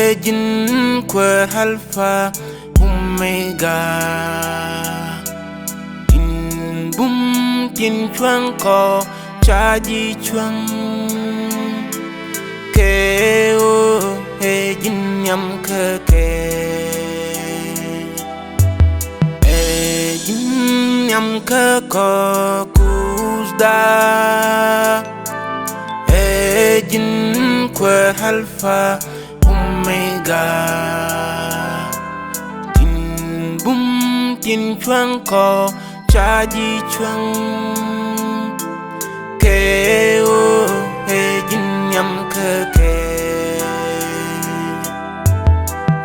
Ejin kwer alpha omega. Tin bum tin chuang ko cha ji chuang. Ke o ejin nyam ke ke. Ejin nyam ke ko kuzda. Ejin kwer alpha omega. Tin bum tin chuang ko cha ji chuang. Ke o ejin nyam ke ke.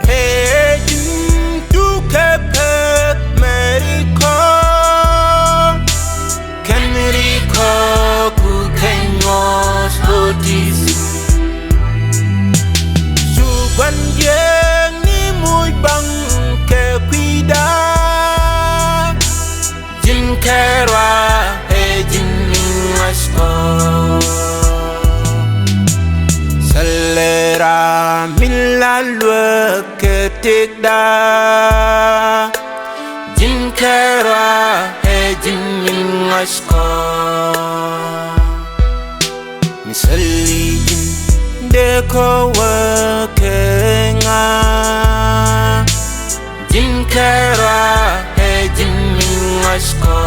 Ejin tu ke pek meriko. Ken meriko ku kenyos lotis. Suban jeng ni muy bang ke kuida. Jin kerwa ejin mingasko. Salera mila lue ke tekda. Jin kerwa ejin mingasko. Misali jin deko wa kenga. Jin kerwa ejin mingasko.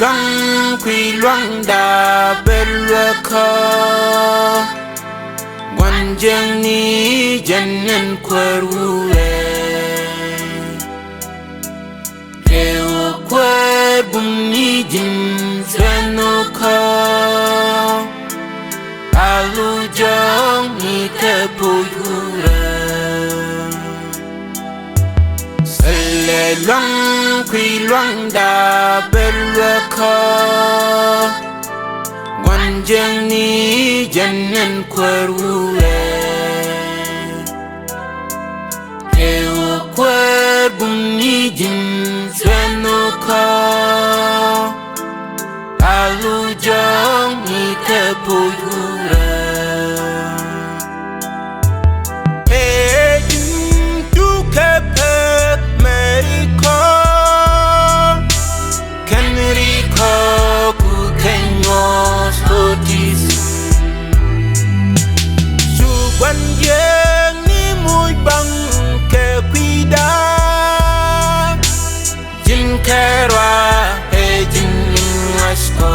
Luang kui luang da belwa ko. Wan jeng ni janen kwerue. Keo kwer bum ni jin zeno ko. Alu jong ni ke puyure. Sele luang kui luang da belwa ko. Wan jeng ni janen kwerue. Keo kwer bum ni jin zeno ko. Alu jong ni ke puyure. Ejin tu ke pek meriko. Ken meriko ku kenyos lotis. Suban jeng ni muy bang ke kuida. Jin kerwa ejin mingasko.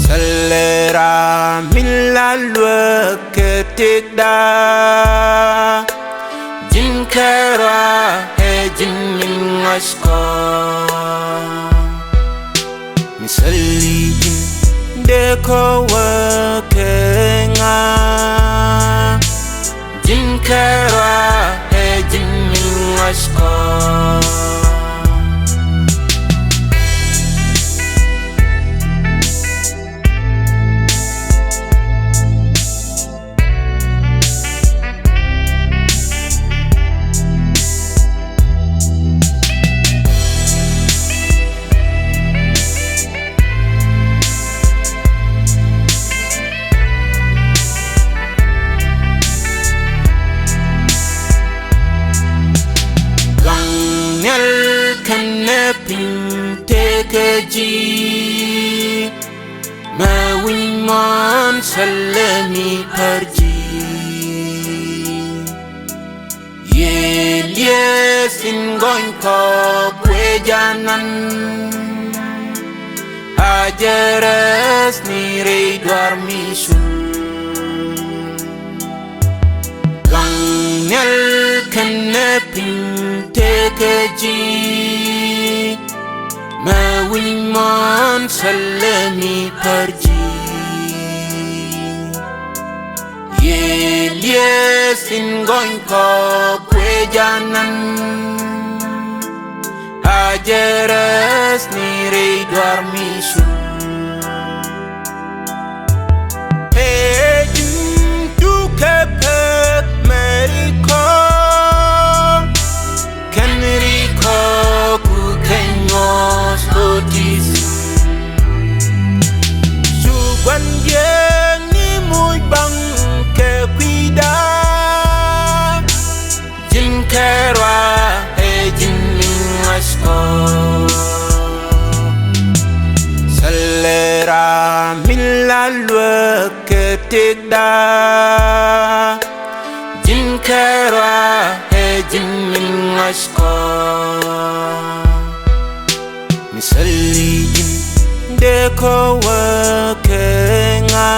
Salera mila lue ke tekda. Jin kerwa ejin mingasko. Misali jin deko wa kenga. Jin kerwa ejin mingasko. Ji ma win mon salami parji. Ye singoin ko kwejanan. Ajaras ni rei dormisun. Langnyal kanapin tekeji. Ma win mon salami parji. Yeah. yes in going ko kwejanan ajeres ni rei dormisu ejin tu kepek meriko kenriko ku kenyos kotis suban yang ni muy bang ke kwida jin kerwa ejin mingasko salera milalwe ke tekda jin kerwa ejin mingasko misali jin deko wa ke nga